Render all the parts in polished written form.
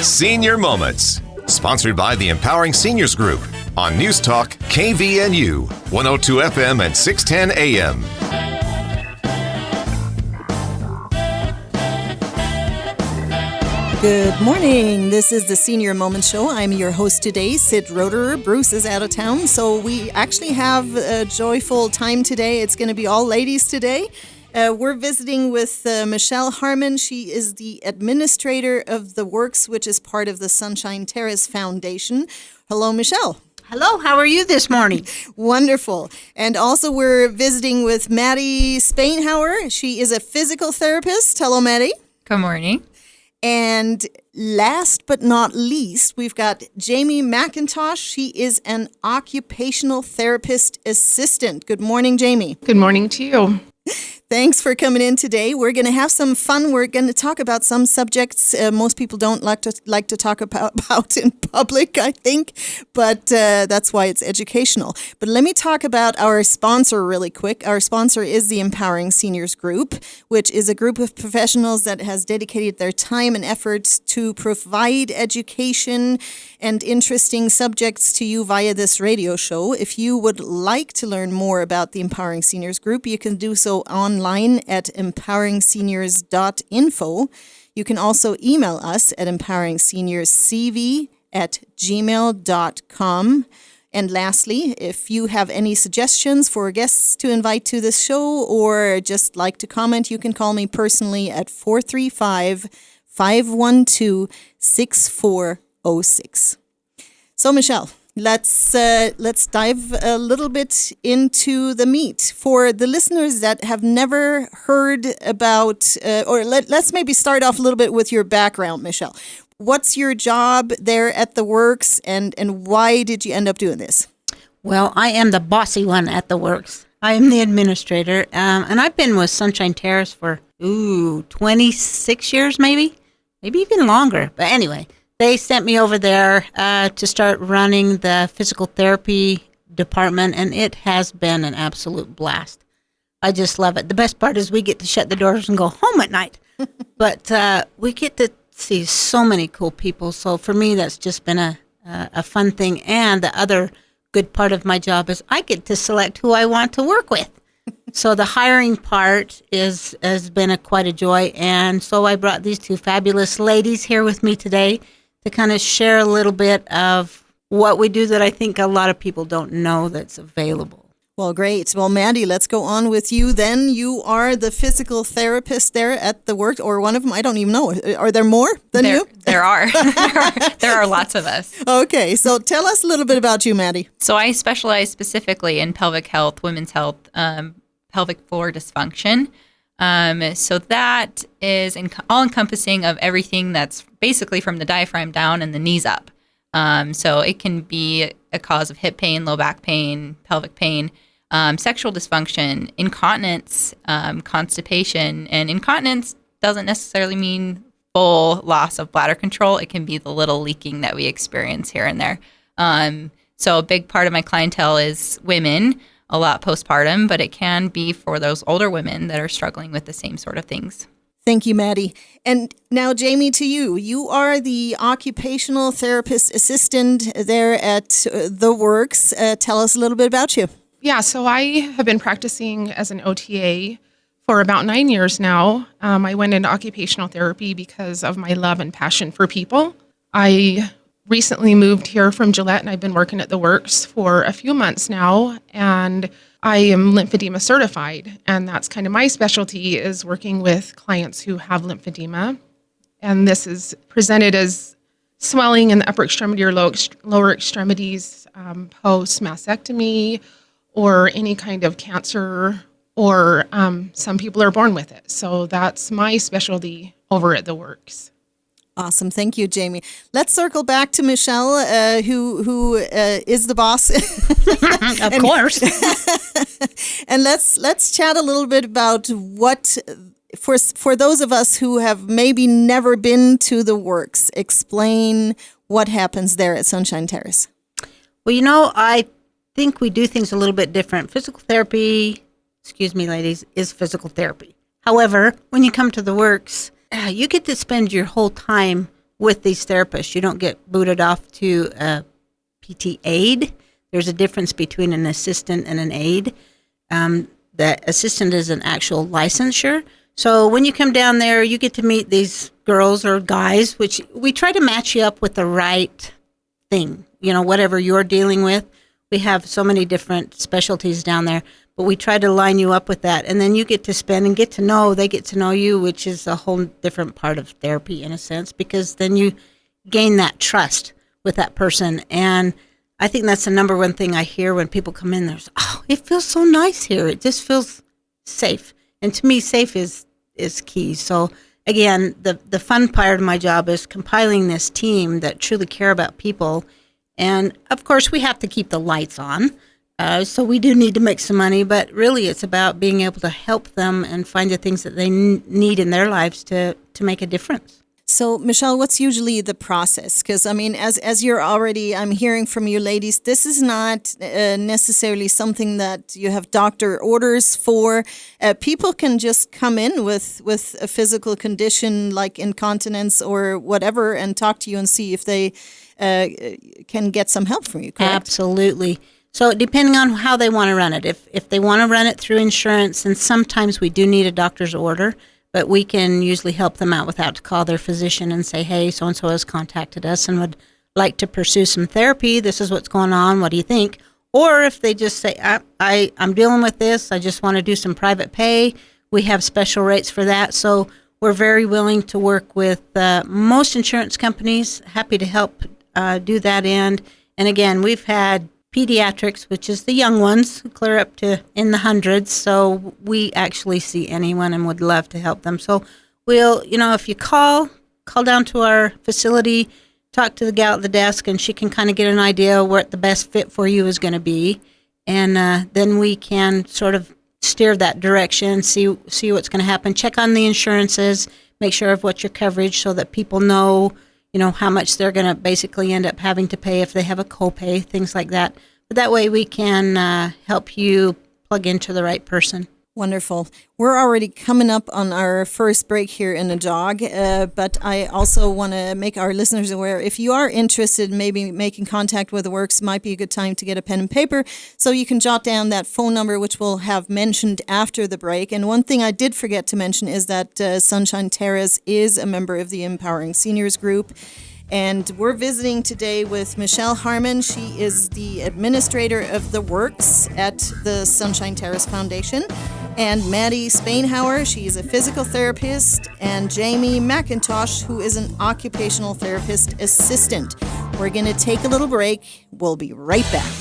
Senior Moments, sponsored by the Empowering Seniors Group on News Talk KVNU, 102 FM and 610 AM. Good morning. This is the Senior Moments Show. I'm your host today, Sid Roederer. Bruce is out of town, so we actually have a joyful time today. It's going to be all ladies today. We're visiting with Michelle Harmon. She is the administrator of The Works, which is part of the Sunshine Terrace Foundation. Hello, Michelle. Hello, how are you this morning? Wonderful. And also we're visiting with Maddie Spainhauer. She is a physical therapist. Hello, Maddie. Good morning. And last but not least, we've got Jamie McIntosh. She is an occupational therapist assistant. Good morning, Jamie. Good morning to you. Thanks for coming in today. We're going to have some fun. We're going to talk about some subjects most people don't like to talk about in public, I think, but that's why it's educational. But let me talk about our sponsor really quick. Our sponsor is the Empowering Seniors Group, which is a group of professionals that has dedicated their time and efforts to provide education and interesting subjects to you via this radio show. If you would like to learn more about the Empowering Seniors Group, you can do so online at empoweringseniors.info. You can also email us at empoweringseniors.cv@gmail.com. And lastly, if you have any suggestions for guests to invite to this show or just like to comment, you can call me personally at 435-512-6406. So, Michelle, let's dive a little bit into the meat. For the listeners that have never heard about, let's maybe start off a little bit with your background, Michelle. What's your job there at The Works, and why did you end up doing this? Well, I am the bossy one at The Works. I am the administrator, and I've been with Sunshine Terrace for, 26 years maybe even longer. But anyway, they sent me over there to start running the physical therapy department, and it has been an absolute blast. I just love it. The best part is we get to shut the doors and go home at night. But we get to see so many cool people. So for me, that's just been a fun thing. And the other good part of my job is I get to select who I want to work with. So the hiring part has been quite a joy. And so I brought these two fabulous ladies here with me today to kind of share a little bit of what we do that I think a lot of people don't know that's available. Well, great. Well, Maddie, let's go on with you then. You are the physical therapist there at The Works, or one of them. I don't even know. Are there more than you? There are. There are lots of us. Okay. So tell us a little bit about you, Maddie. So I specialize specifically in pelvic health, women's health, pelvic floor dysfunction. So that is all-encompassing of everything that's basically from the diaphragm down and the knees up. So it can be a cause of hip pain, low back pain, pelvic pain, sexual dysfunction, incontinence, constipation. And incontinence doesn't necessarily mean full loss of bladder control. It can be the little leaking that we experience here and there. So a big part of my clientele is women, a lot postpartum, but it can be for those older women that are struggling with the same sort of things. Thank you, Maddie. And now, Jamie, to you. You are the occupational therapist assistant there at The Works. Tell us a little bit about you. Yeah, so I have been practicing as an OTA for about 9 years now. I went into occupational therapy because of my love and passion for people. I recently moved here from Gillette, and I've been working at The Works for a few months now, and I am lymphedema certified, and that's kind of my specialty, is working with clients who have lymphedema. And this is presented as swelling in the upper extremity or lower extremities post-mastectomy or any kind of cancer, or some people are born with it. So that's my specialty over at The Works. Awesome. Thank you, Jamie. Let's circle back to Michelle, who is the boss. Of course. And let's chat a little bit about what, for those of us who have maybe never been to The Works, explain what happens there at Sunshine Terrace. Well, I think we do things a little bit different. Physical therapy, excuse me, ladies, is physical therapy. However, when you come to The Works, you get to spend your whole time with these therapists. You don't get booted off to a PT aide. There's a difference between an assistant and an aide. The assistant is an actual licensure. So when you come down there, you get to meet these girls or guys, which we try to match you up with the right thing, whatever you're dealing with. We have so many different specialties down there, but we try to line you up with that. And then you get to spend and get to know, they get to know you, which is a whole different part of therapy in a sense, because then you gain that trust with that person. And I think that's the number one thing I hear when people come in. There's, it feels so nice here. It just feels safe. And to me, safe is key. So again, the fun part of my job is compiling this team that truly care about people. And of course, we have to keep the lights on. So we do need to make some money, but really it's about being able to help them and find the things that they need in their lives to make a difference. So, Michelle, what's usually the process? Because, as you're already, I'm hearing from you ladies, this is not necessarily something that you have doctor orders for. People can just come in with a physical condition like incontinence or whatever and talk to you and see if they can get some help from you, correct? Absolutely. So depending on how they want to run it, if they want to run it through insurance, and sometimes we do need a doctor's order, but we can usually help them out without to call their physician and say, hey, so-and-so has contacted us and would like to pursue some therapy. This is what's going on. What do you think? Or if they just say, I'm dealing with this. I just want to do some private pay. We have special rates for that. So we're very willing to work with most insurance companies, happy to help do that end. And again, we've had pediatrics, which is the young ones, clear up to in the hundreds. So we actually see anyone and would love to help them. So we'll, if you call down to our facility, talk to the gal at the desk, and she can kind of get an idea what the best fit for you is going to be. And then we can sort of steer that direction, see what's going to happen, check on the insurances, make sure of what's your coverage so that people know how much they're going to basically end up having to pay if they have a copay, things like that. But that way we can help you plug into the right person. Wonderful. We're already coming up on our first break here in the dog, but I also want to make our listeners aware, if you are interested in maybe making contact with the Works, might be a good time to get a pen and paper so you can jot down that phone number, which we'll have mentioned after the break. And one thing I did forget to mention is that Sunshine Terrace is a member of the Empowering Seniors Group. And we're visiting today with Michelle Harmon. She is the administrator of the Works at the Sunshine Terrace Foundation. And Maddie Spainhauer, she is a physical therapist. And Jamie McIntosh, who is an occupational therapist assistant. We're going to take a little break. We'll be right back.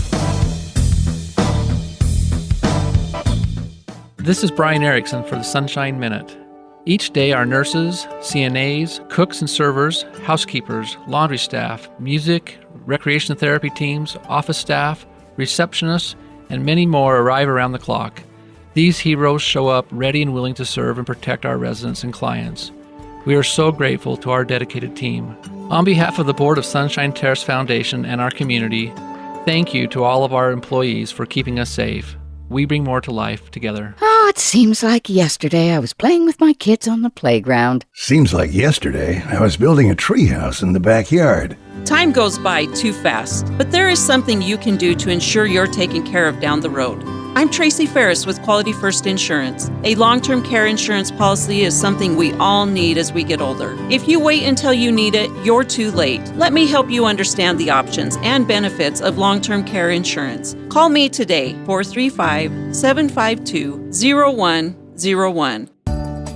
This is Brian Erickson for the Sunshine Minute. Each day, our nurses, CNAs, cooks and servers, housekeepers, laundry staff, music, recreation therapy teams, office staff, receptionists, and many more arrive around the clock. These heroes show up ready and willing to serve and protect our residents and clients. We are so grateful to our dedicated team. On behalf of the Board of Sunshine Terrace Foundation and our community, thank you to all of our employees for keeping us safe. We bring more to life together. Oh, it seems like yesterday I was playing with my kids on the playground. Seems like yesterday I was building a treehouse in the backyard. Time goes by too fast, but there is something you can do to ensure you're taken care of down the road. I'm Tracy Ferris with Quality First Insurance. A long-term care insurance policy is something we all need as we get older. If you wait until you need it, you're too late. Let me help you understand the options and benefits of long-term care insurance. Call me today, 435-752-0101.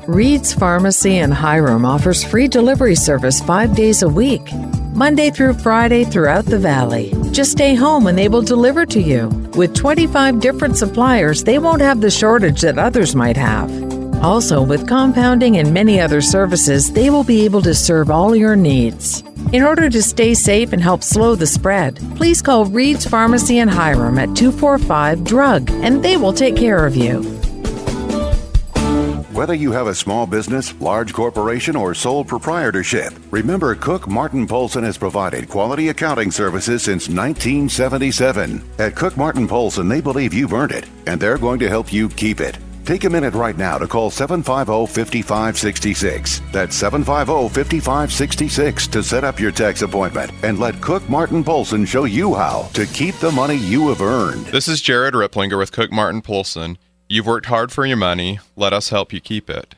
Reed's Pharmacy in Hiram offers free delivery service 5 days a week, Monday through Friday throughout the valley. Just stay home and they will deliver to you. With 25 different suppliers, they won't have the shortage that others might have. Also, with compounding and many other services, they will be able to serve all your needs. In order to stay safe and help slow the spread, please call Reed's Pharmacy in Hiram at 245-DRUG and they will take care of you. Whether you have a small business, large corporation, or sole proprietorship, remember Cook Martin Polson has provided quality accounting services since 1977. At Cook Martin Polson, they believe you've earned it, and they're going to help you keep it. Take a minute right now to call 750-5566. That's 750-5566 to set up your tax appointment and let Cook Martin Polson show you how to keep the money you have earned. This is Jared Ripplinger with Cook Martin Polson. You've worked hard for your money. Let us help you keep it.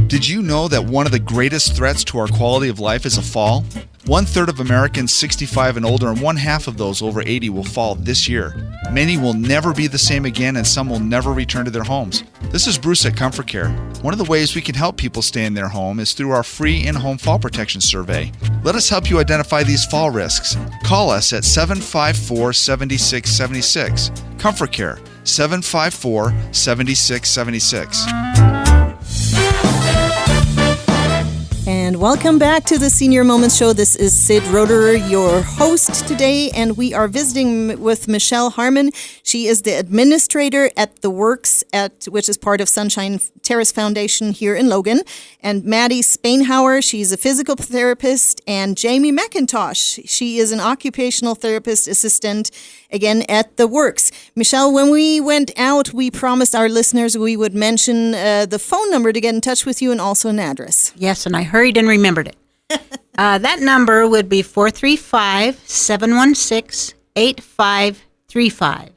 Did you know that one of the greatest threats to our quality of life is a fall? 1/3 of Americans 65 and older, and 1/2 of those over 80 will fall this year. Many will never be the same again, and some will never return to their homes. This is Bruce at Comfort Care. One of the ways we can help people stay in their home is through our free in-home fall protection survey. Let us help you identify these fall risks. Call us at 754-7676. Comfort Care, 754-7676. And welcome back to the Senior Moments Show. This is Sid Roederer, your host today, and we are visiting with Michelle Harmon. She is the administrator at The Works, which is part of Sunshine Terrace Foundation here in Logan. And Maddie Spainhauer, she's a physical therapist. And Jamie McIntosh, she is an occupational therapist assistant, again, at The Works. Michelle, when we went out, we promised our listeners we would mention the phone number to get in touch with you and also an address. Yes, and I hurried and remembered it. That number would be 435-716-8535.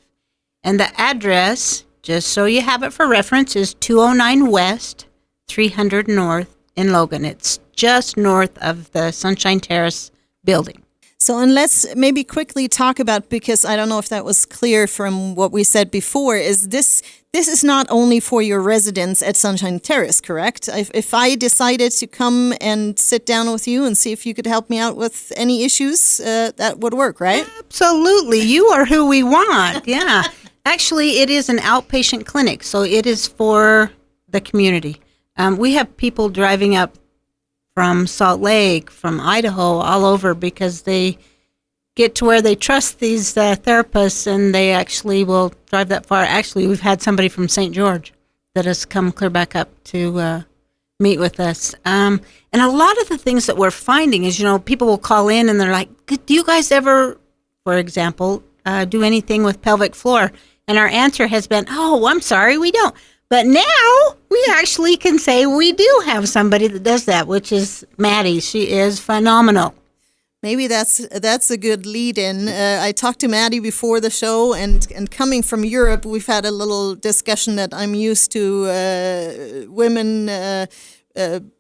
And the address, just so you have it for reference, is 209 West, 300 North in Logan. It's just north of the Sunshine Terrace building. So, and let's maybe quickly talk about, because I don't know if that was clear from what we said before, is this is not only for your residents at Sunshine Terrace, correct? If I decided to come and sit down with you and see if you could help me out with any issues, that would work, right? Absolutely. You are who we want. Yeah. Actually, it is an outpatient clinic, so it is for the community. We have people driving up from Salt Lake, from Idaho, all over, because they get to where they trust these therapists, and they actually will drive that far. Actually, we've had somebody from St. George that has come clear back up to meet with us. And a lot of the things that we're finding is, people will call in and they're like, do you guys ever, for example, do anything with pelvic floor? And our answer has been, oh, I'm sorry, we don't. But now we actually can say we do have somebody that does that, which is Maddie. She is phenomenal. Maybe that's a good lead-in. I talked to Maddie before the show, and coming from Europe, we've had a little discussion that I'm used to women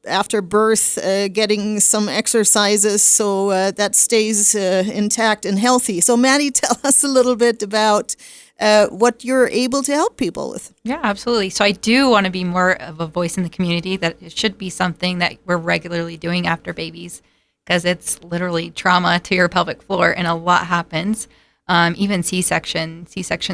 after birth getting some exercises so that stays intact and healthy. So Maddie, tell us a little bit about what you're able to help people with. Yeah, absolutely. So I do want to be more of a voice in the community, that it should be something that we're regularly doing after babies, because it's literally trauma to your pelvic floor and a lot happens. Even C-section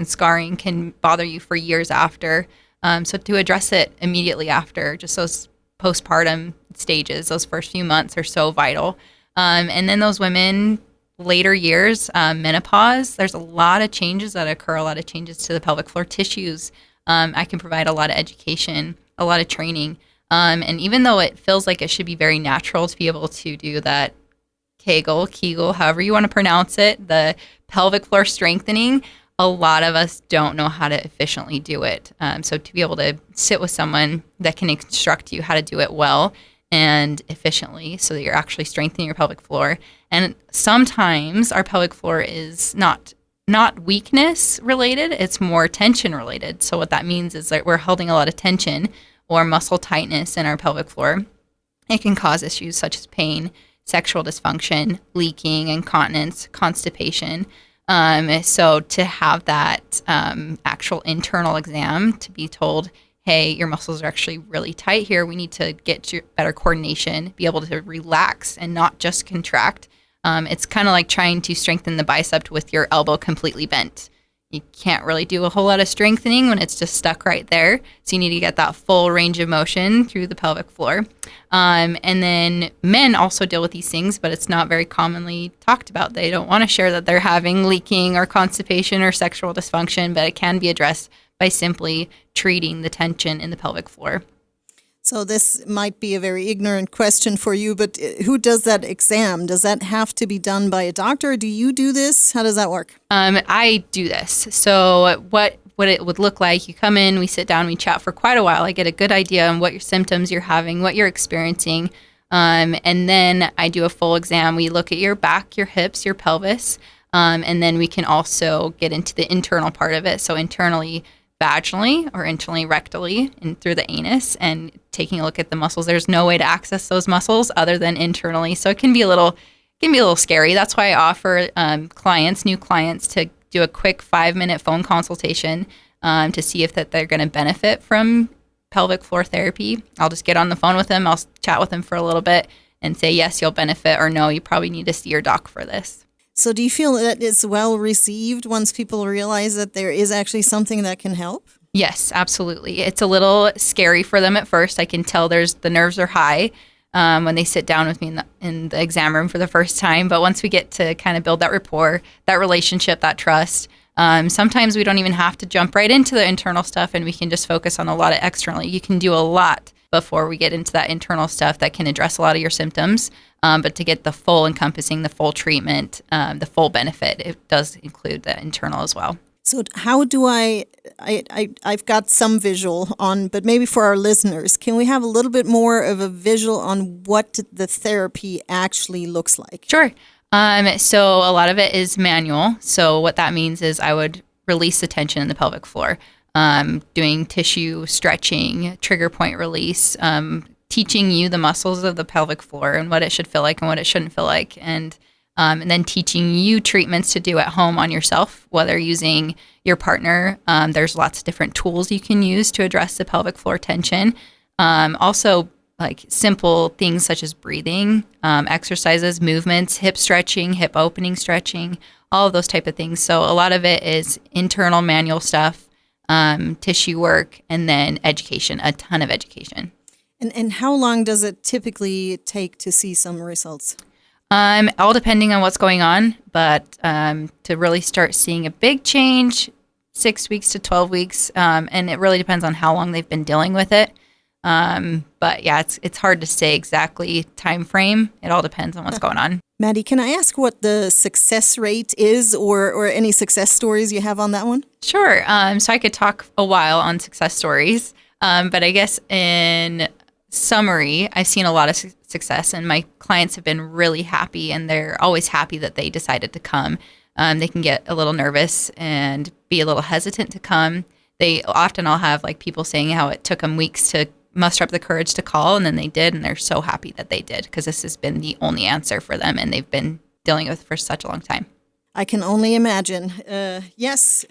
scarring can bother you for years after. So to address it immediately after, just those postpartum stages, those first few months are so vital. And then those women, later years, menopause, there's a lot of changes that occur, a lot of changes to the pelvic floor tissues. I can provide a lot of education, a lot of training. And even though it feels like it should be very natural to be able to do that Kegel, however you want to pronounce it, the pelvic floor strengthening, a lot of us don't know how to efficiently do it. So to be able to sit with someone that can instruct you how to do it well and efficiently, so that you're actually strengthening your pelvic floor. And sometimes our pelvic floor is not weakness related, it's more tension related. So what that means is that we're holding a lot of tension or muscle tightness in our pelvic floor. It can cause issues such as pain, sexual dysfunction, leaking, incontinence, constipation. So to have that actual internal exam, to be told, hey, your muscles are actually really tight here. We need to get to better coordination, be able to relax and not just contract. It's kind of like trying to strengthen the bicep with your elbow completely bent. You can't really do a whole lot of strengthening when it's just stuck right there. So you need to get that full range of motion through the pelvic floor. And then men also deal with these things, but it's not very commonly talked about. They don't want to share that they're having leaking or constipation or sexual dysfunction, but it can be addressed by simply treating the tension in the pelvic floor. So this might be a very ignorant question for you, but who does that exam? Does that have to be done by a doctor? Do you do this? How does that work? I do this. So what what it would look like. You come in, we sit down, we chat for quite a while. I get a good idea on what your symptoms you're having, what you're experiencing. And then I do a full exam. We look at your back, your hips, your pelvis. And then we can also get into the internal part of it. So internally, vaginally or internally rectally and through the anus, and taking a look at the muscles. There's no way to access those muscles other than internally. So it can be a little scary. That's why I offer new clients to do a quick 5-minute phone consultation to see if that they're going to benefit from pelvic floor therapy. I'll just get on the phone with them. I'll chat with them for a little bit and say, yes, you'll benefit, or no, you probably need to see your doc for this. So do you feel that it's well received once people realize that there is actually something that can help? Yes, absolutely. It's a little scary for them at first. I can tell the nerves are high when they sit down with me in the exam room for the first time. But once we get to kind of build that rapport, that relationship, that trust, sometimes we don't even have to jump right into the internal stuff, and we can just focus on a lot of externally. You can do a lot before we get into that internal stuff that can address a lot of your symptoms. But to get the full encompassing, the full treatment, the full benefit, it does include the internal as well. So how do I've got some visual on, but maybe for our listeners, can we have a little bit more of a visual on what the therapy actually looks like? Sure. So a lot of it is manual. So what that means is I would release the tension in the pelvic floor, doing tissue stretching, trigger point release, teaching you the muscles of the pelvic floor and what it should feel like and what it shouldn't feel like. And then teaching you treatments to do at home on yourself, whether using your partner. There's lots of different tools you can use to address the pelvic floor tension. Also, like simple things such as breathing, exercises, movements, hip stretching, hip opening stretching, all of those type of things. So a lot of it is internal manual stuff, tissue work, and then education, a ton of education. And how long does it typically take to see some results? All depending on what's going on, but to really start seeing a big change, 6 weeks to 12 weeks, and it really depends on how long they've been dealing with it. But yeah, it's hard to say exactly time frame. It all depends on what's going on. Maddie, can I ask what the success rate is, or any success stories you have on that one? Sure. So I could talk a while on success stories, but I guess in summary, I've seen a lot of success, and my clients have been really happy, and they're always happy that they decided to come. They can get a little nervous and be a little hesitant to come. I'll have like people saying how it took them weeks to muster up the courage to call, and then they did, and they're so happy that they did, because this has been the only answer for them, and they've been dealing with it for such a long time. I can only imagine. Yes,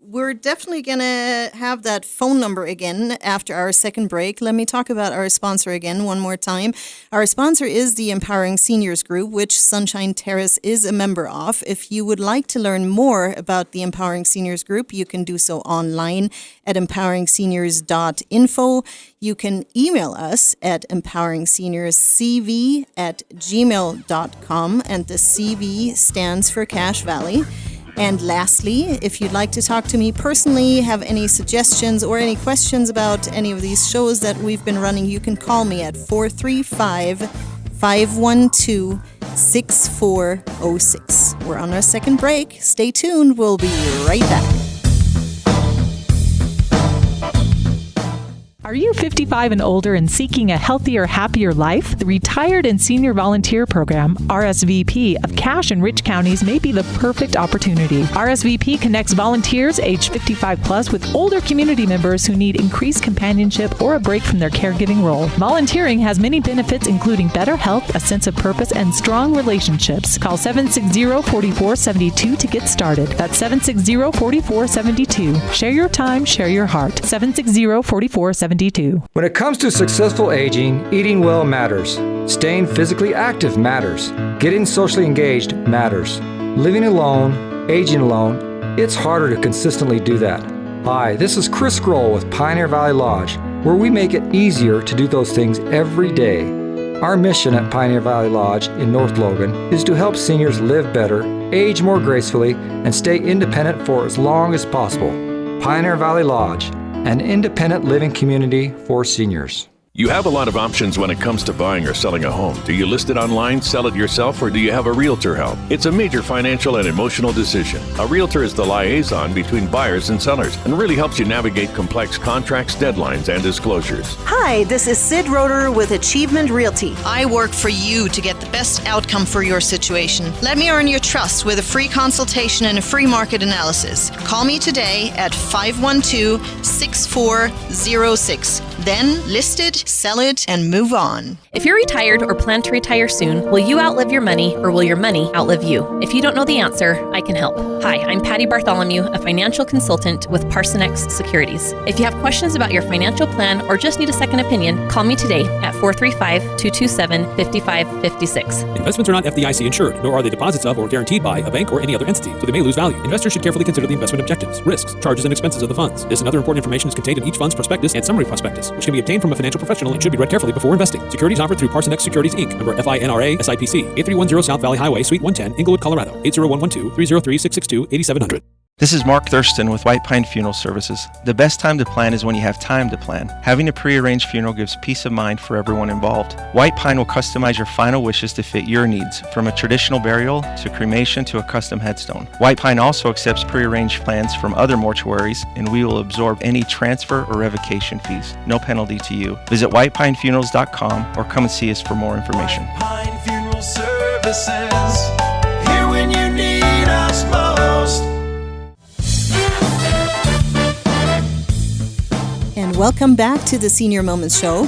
we're definitely going to have that phone number again after our second break. Let me talk about our sponsor again one more time. Our sponsor is the Empowering Seniors Group, which Sunshine Terrace is a member of. If you would like to learn more about the Empowering Seniors Group, you can do so online at empoweringseniors.info. You can email us at empoweringseniorscv@gmail.com, and the CV stands for Cache Valley. And lastly, if you'd like to talk to me personally, have any suggestions or any questions about any of these shows that we've been running, you can call me at 435-512-6406. We're on our second break. Stay tuned. We'll be right back. Are you 55 and older and seeking a healthier, happier life? The Retired and Senior Volunteer Program, RSVP, of Cache and Rich counties may be the perfect opportunity. RSVP connects volunteers age 55 plus with older community members who need increased companionship or a break from their caregiving role. Volunteering has many benefits, including better health, a sense of purpose, and strong relationships. Call 760-4472 to get started. That's 760-4472. Share your time, share your heart. 760-4472. When it comes to successful aging, eating well matters. Staying physically active matters. Getting socially engaged matters. Living alone, aging alone, it's harder to consistently do that. Hi, this is Chris Grohl with Pioneer Valley Lodge, where we make it easier to do those things every day. Our mission at Pioneer Valley Lodge in North Logan is to help seniors live better, age more gracefully, and stay independent for as long as possible. Pioneer Valley Lodge, an independent living community for seniors. You have a lot of options when it comes to buying or selling a home. Do you list it online, sell it yourself, or do you have a realtor help? It's a major financial and emotional decision. A realtor is the liaison between buyers and sellers and really helps you navigate complex contracts, deadlines, and disclosures. Hi, this is Sid Roeder with Achievement Realty. I work for you to get the best outcome for your situation. Let me earn your trust with a free consultation and a free market analysis. Call me today at 512-6406. Then list it, sell it, and move on. If you're retired or plan to retire soon, will you outlive your money or will your money outlive you? If you don't know the answer, I can help. Hi, I'm Patty Bartholomew, a financial consultant with Parsonex Securities. If you have questions about your financial plan or just need a second opinion, call me today at 435-227-5556. Investments are not FDIC insured, nor are they deposits of or guaranteed by a bank or any other entity, so they may lose value. Investors should carefully consider the investment objectives, risks, charges, and expenses of the funds. This and other important information is contained in each fund's prospectus and summary prospectus, which can be obtained from a financial professional and should be read carefully before investing. Securities offered through Parsonex Securities, Inc., member FINRA, SIPC, 8310 South Valley Highway, Suite 110, Inglewood, Colorado, 80112-303-662-8700. This is Mark Thurston with White Pine Funeral Services. The best time to plan is when you have time to plan. Having a pre-arranged funeral gives peace of mind for everyone involved. White Pine will customize your final wishes to fit your needs, from a traditional burial to cremation to a custom headstone. White Pine also accepts pre-arranged plans from other mortuaries, and we will absorb any transfer or revocation fees. No penalty to you. Visit whitepinefunerals.com or come and see us for more information. White Pine Funeral Services, here when you need us most. And welcome back to the Senior Moments Show.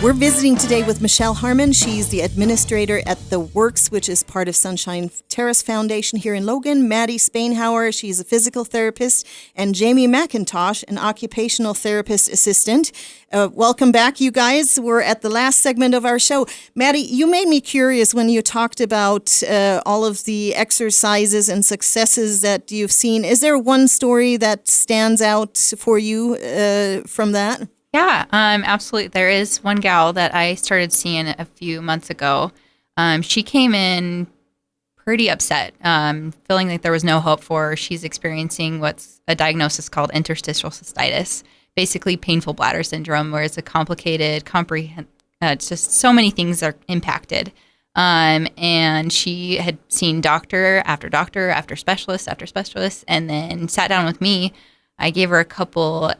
We're visiting today with Michelle Harmon. She's the administrator at The Works, which is part of Sunshine Terrace Foundation here in Logan. Maddie Spainhauer, she's a physical therapist. And Jamie McIntosh, an occupational therapist assistant. Welcome back, you guys. We're at the last segment of our show. Maddie, you made me curious when you talked about all of the exercises and successes that you've seen. Is there one story that stands out for you from that? Yeah, absolutely. There is one gal that I started seeing a few months ago. She came in pretty upset, feeling like there was no hope for her. She's experiencing what's a diagnosis called interstitial cystitis, basically painful bladder syndrome, where it's a complicated, it's just so many things are impacted. And she had seen doctor after specialist, and then sat down with me. I gave her a couple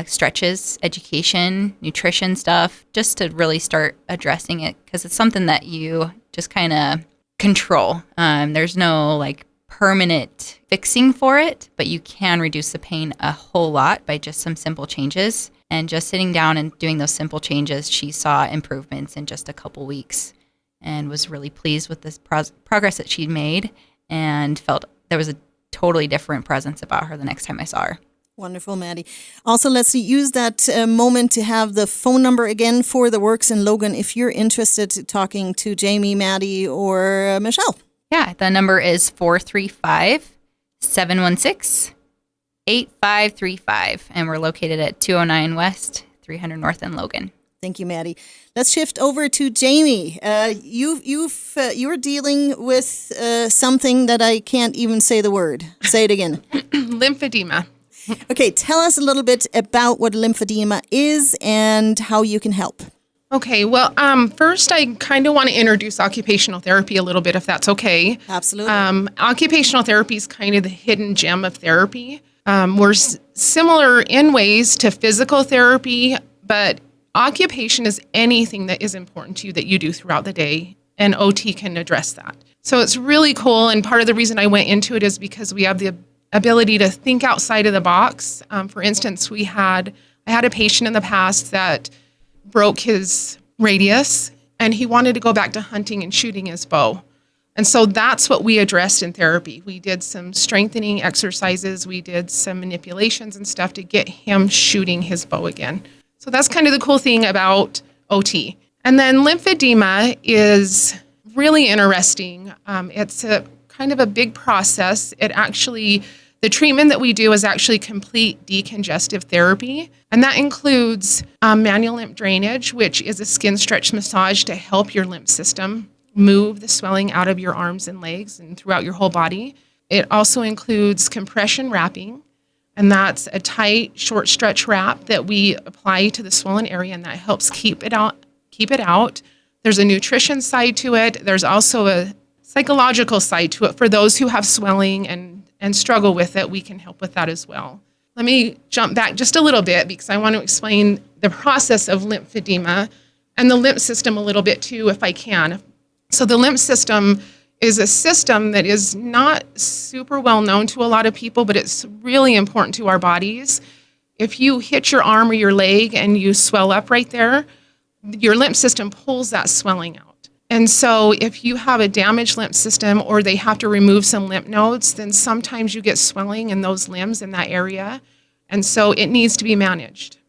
stretches, education, nutrition stuff, just to really start addressing it, because it's something that you just kind of control. There's no like permanent fixing for it, but you can reduce the pain a whole lot by just some simple changes. And just sitting down and doing those simple changes, she saw improvements in just a couple weeks and was really pleased with this progress that she'd made, and felt there was a totally different presence about her the next time I saw her. Wonderful, Maddie. Also, let's use that moment to have the phone number again for The Works in Logan if you're interested in talking to Jamie, Maddie, or Michelle. Yeah, the number is 435-716-8535, and we're located at 209 West, 300 North in Logan. Thank you, Maddie. Let's shift over to Jamie. You're dealing with something that I can't even say the word. Say it again. Lymphedema. Okay, tell us a little bit about what lymphedema is and how you can help. Okay, well, first I kind of want to introduce occupational therapy a little bit, if that's okay. Absolutely. Occupational therapy is kind of the hidden gem of therapy. We're similar in ways to physical therapy, but occupation is anything that is important to you that you do throughout the day, and OT can address that. So it's really cool, and part of the reason I went into it is because we have the ability to think outside of the box. For instance, I had a patient in the past that broke his radius, and he wanted to go back to hunting and shooting his bow. And so that's what we addressed in therapy. We did some strengthening exercises. We did some manipulations and stuff to get him shooting his bow again. So that's kind of the cool thing about OT. And then lymphedema is really interesting. It's a kind of a big process. The treatment that we do is actually complete decongestive therapy. And that includes manual lymph drainage, which is a skin stretch massage to help your lymph system move the swelling out of your arms and legs and throughout your whole body. It also includes compression wrapping, And that's a tight, short stretch wrap that we apply to the swollen area, and that helps keep it out. There's a nutrition side to it. There's also a psychological side to it. For those who have swelling and struggle with it, we can help with that as well. Let me jump back just a little bit because I want to explain the process of lymphedema and the lymph system a little bit too, if I can. So the lymph system is a system that is not super well known to a lot of people, but it's really important to our bodies. If you hit your arm or your leg and you swell up right there, your lymph system pulls that swelling out. And so if you have a damaged lymph system or they have to remove some lymph nodes, then sometimes you get swelling in those limbs in that area. And so it needs to be managed.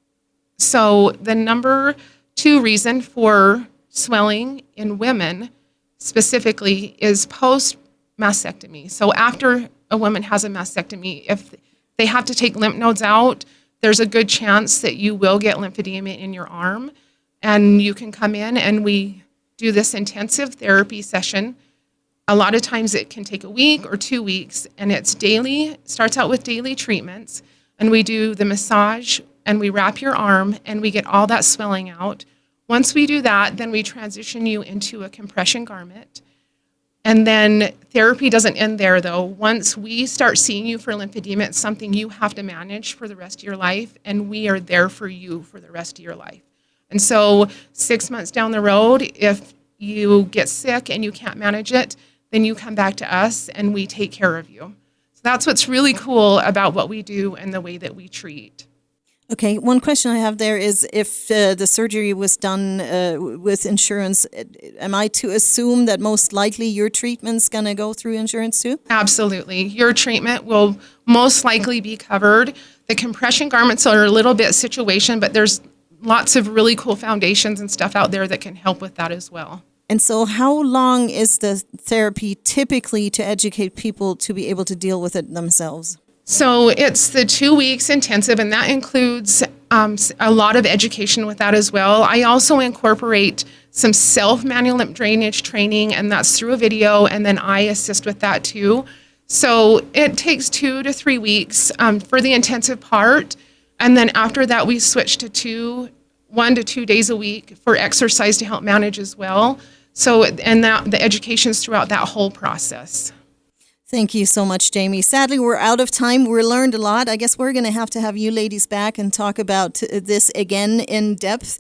So the number 2 reason for swelling in women specifically is post-mastectomy. So after a woman has a mastectomy, if they have to take lymph nodes out, there's a good chance that you will get lymphedema in your arm. And you can come in and we do this intensive therapy session. A lot of times it can take a week or 2 weeks, and it's daily, starts out with daily treatments. And we do the massage and we wrap your arm and we get all that swelling out. Once we do that, then we transition you into a compression garment. And then therapy doesn't end there though. Once we start seeing you for lymphedema, it's something you have to manage for the rest of your life, and we are there for you for the rest of your life. And so 6 months down the road, if you get sick and you can't manage it, then you come back to us and we take care of you. So that's what's really cool about what we do and the way that we treat. Okay, one question I have there is if the surgery was done with insurance, am I to assume that most likely your treatment's going to go through insurance too? Absolutely. Your treatment will most likely be covered. The compression garments are a little bit situation, but there's lots of really cool foundations and stuff out there that can help with that as well. And so how long is the therapy typically to educate people to be able to deal with it themselves? So it's the 2 weeks intensive, and that includes a lot of education with that as well. I also incorporate some self-manual lymph drainage training, and that's through a video, and then I assist with that too. So it takes 2 to 3 weeks for the intensive part, and then after that we switch to 1 to 2 days a week for exercise to help manage as well. So, and that the education's throughout that whole process. Thank you so much, Jamie. Sadly, we're out of time. We learned a lot. I guess we're going to have you ladies back and talk about this again in depth.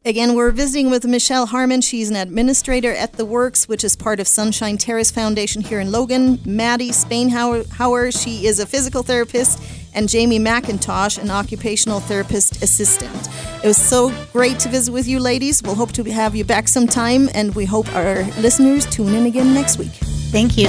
Again, we're visiting with Michelle Harmon. She's an administrator at The Works, which is part of Sunshine Terrace Foundation here in Logan. Maddie Spainhauer, she is a physical therapist, and Jamie McIntosh, an occupational therapist assistant. It was so great to visit with you ladies. We'll hope to have you back sometime, and we hope our listeners tune in again next week. Thank you.